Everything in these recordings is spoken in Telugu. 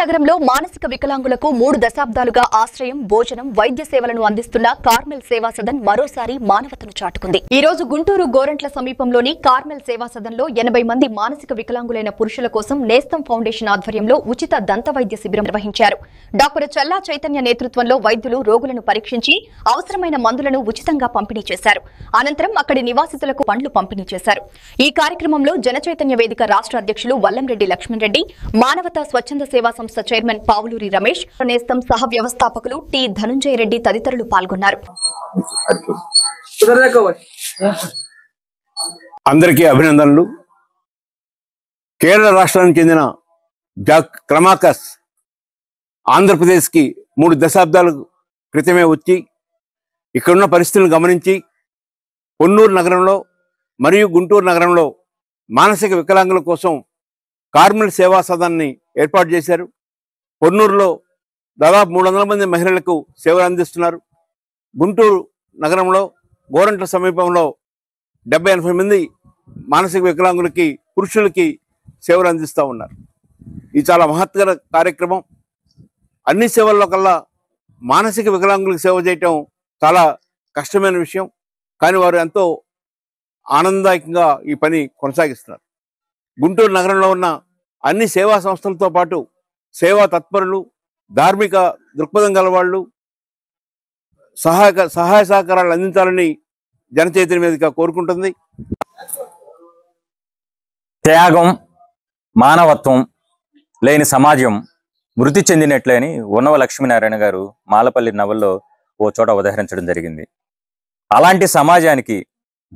నగరంలో మానసిక వికలాంగులకు 3 దశాబ్దాలుగా ఆశ్రయం, భోజనం, వైద్య సేవలను అందిస్తున్న కార్మెల్ సేవా సదన్ మరోసారి మానవతను చాటుకుంది. ఈ రోజు గుంటూరు గోరంట్ల సమీపంలోని కార్మెల్ సేవా సదన్లో 80 మంది మానసిక వికలాంగులైన పురుషుల కోసం నేస్తం ఫౌండేషన్ ఆధ్వర్యంలో ఉచిత దంత వైద్య శిబిరం నిర్వహించారు. డాక్టర్ చల్లా చైతన్య నేతృత్వంలో వైద్యులు రోగులను పరీక్షించి అవసరమైన మందులను ఉచితంగా పంపిణీ చేశారు. అనంతరం అక్కడి నివాసితులకు పండ్లు పంపిణీ చేశారు. ఈ కార్యక్రమంలో జనచైతన్య వేదిక రాష్ట్ర అధ్యక్షులు వల్లంరెడ్డి లక్ష్మణ్ రెడ్డి, మానవతా స్వచ్ఛంద సేవా సంస్థ చైర్మన్ పావులూరి రమేష్, నేస్తం సహ వ్యవస్థాపకులు టి ధనుంజయ రెడ్డి తదితరులు పాల్గొన్నారు. అందరికీ అభినందనలు. కేరళ రాష్ట్రానికి చెందిన జాక్ క్రమాకస్ ఆంధ్రప్రదేశ్కి 3 దశాబ్దాల క్రితమే వచ్చి ఇక్కడున్న పరిస్థితులను గమనించి పొన్నూరు నగరంలో మరియు గుంటూరు నగరంలో మానసిక వికలాంగుల కోసం కార్మెల్ సేవా సదన్ని ఏర్పాటు చేశారు. పొన్నూరులో దాదాపు 300 మంది మహిళలకు సేవలు అందిస్తున్నారు. గుంటూరు నగరంలో గోరంట్ల సమీపంలో 70-80 మంది మానసిక వికలాంగులకి, పురుషులకి సేవలు అందిస్తూ ఉన్నారు. ఇది చాలా మహత్తర కార్యక్రమం. అన్ని సేవల్లో కల్లా మానసిక వికలాంగులకు సేవ చేయటం చాలా కష్టమైన విషయం. కానీ వారు ఎంతో ఆనందదాయకంగా ఈ పని కొనసాగిస్తున్నారు. గుంటూరు నగరంలో ఉన్న అన్ని సేవా సంస్థలతో పాటు సేవా తత్పరులు, ధార్మిక దృక్పథం గల వాళ్ళు సహాయ సహకారాలు అందించాలని జనచైతన్య వేదిక కోరుకుంటుంది. త్యాగం, మానవత్వం లేని సమాజం మృతి చెందినట్లేని ఉన్నవ లక్ష్మీనారాయణ గారు మాలపల్లి నవల్లో ఓ చోట ఉదహరించడం జరిగింది. అలాంటి సమాజానికి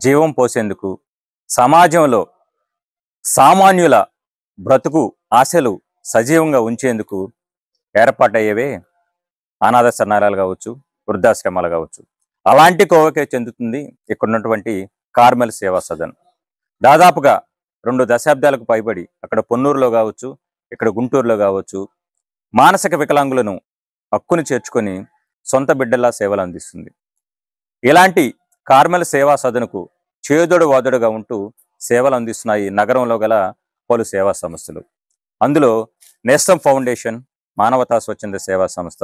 జీవం పోసేందుకు, సమాజంలో సామాన్యుల బ్రతుకు ఆశలు సజీవంగా ఉంచేందుకు ఏర్పాటయ్యేవే అనాథ శరణాలయాలు కావచ్చు, వృద్ధాశ్రమాలు కావచ్చు. అలాంటి కోవకే చెందుతుంది ఇక్కడ ఉన్నటువంటి కార్మెల్ సేవా సదన్. దాదాపుగా 2 దశాబ్దాలకు పైబడి అక్కడ పొన్నూరులో కావచ్చు, ఇక్కడ గుంటూరులో కావచ్చు మానసిక వికలాంగులను హక్కుని చేర్చుకొని సొంత బిడ్డల్లా సేవలు అందిస్తుంది. ఇలాంటి కార్మెల్ సేవా సదనకు చేదోడు వాదోడుగా ఉంటూ సేవలు అందిస్తున్నాయి నగరంలో గల పలు సేవా సంస్థలు. అందులో నేస్తం ఫౌండేషన్, మానవతా స్వచ్ఛంద సేవా సంస్థ,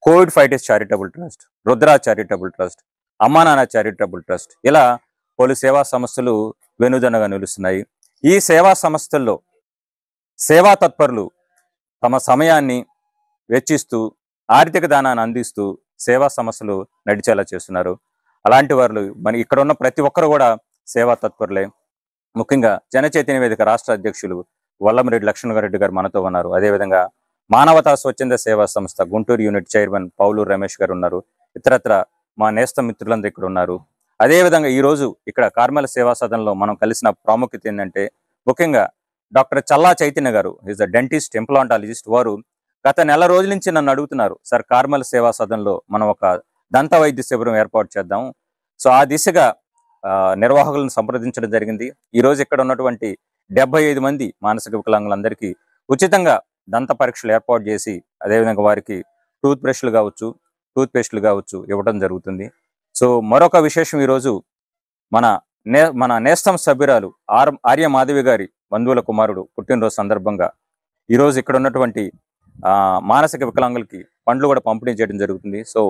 Covid fighters charitable trust, Rudra charitable trust, అమ్మానాన్న చారిటబుల్ ట్రస్ట్, ఇలా పలు సేవా సంస్థలు వెనుదనగా నిలుస్తున్నాయి. ఈ సేవా సంస్థల్లో సేవా తత్పరులు తమ సమయాన్ని వెచ్చిస్తూ ఆర్థిక దానాన్ని అందిస్తూ సేవా సమస్యలు నడిచేలా చేస్తున్నారు. అలాంటి వారు మన ఇక్కడ ఉన్న ప్రతి ఒక్కరు కూడా సేవా తత్పరులే. ముఖ్యంగా జనచైతన్య వేదిక రాష్ట్ర అధ్యక్షులు వల్లంరెడ్డి లక్ష్మణ్ రెడ్డి గారు మనతో ఉన్నారు. అదేవిధంగా మానవతా స్వచ్ఛంద సేవా సంస్థ గుంటూరు యూనిట్ చైర్మన్ పావులూరి రమేష్ గారు ఉన్నారు. ఇతరత్ర మా నేస్తం మిత్రులందరూ ఇక్కడ ఉన్నారు. అదేవిధంగా ఈరోజు ఇక్కడ కార్మెల్ సేవా సదన్లో మనం కలిసిన ప్రాముఖ్యత ఏంటంటే, ముఖ్యంగా డాక్టర్ చల్లా చైతన్య గారు, ఈజ్ ద డెంటిస్ట్, ఇంప్లాంటాలజిస్ట్. వారు గత నెల రోజుల నుంచి నన్ను అడుగుతున్నారు, సార్ కార్మెల్ సేవా సదన్లో మనం ఒక దంత వైద్య శిబిరం ఏర్పాటు చేద్దాం. సో ఆ దిశగా నిర్వాహకులను సంప్రదించడం జరిగింది. ఈరోజు ఇక్కడ ఉన్నటువంటి 75 మంది మానసిక వికలాంగులందరికీ ఉచితంగా దంత పరీక్షలు ఏర్పాటు చేసి, అదేవిధంగా వారికి టూత్ పేస్టులు కావచ్చు ఇవ్వడం జరుగుతుంది. సో మరొక విశేషం, ఈరోజు మన నేస్తం సభ్యురాలు ఆర్య మాధవి గారి బంధువుల కుమారుడు పుట్టినరోజు సందర్భంగా ఈరోజు ఇక్కడ ఉన్నటువంటి మానసిక వికలాంగులకి పండ్లు కూడా పంపిణీ చేయడం జరుగుతుంది. సో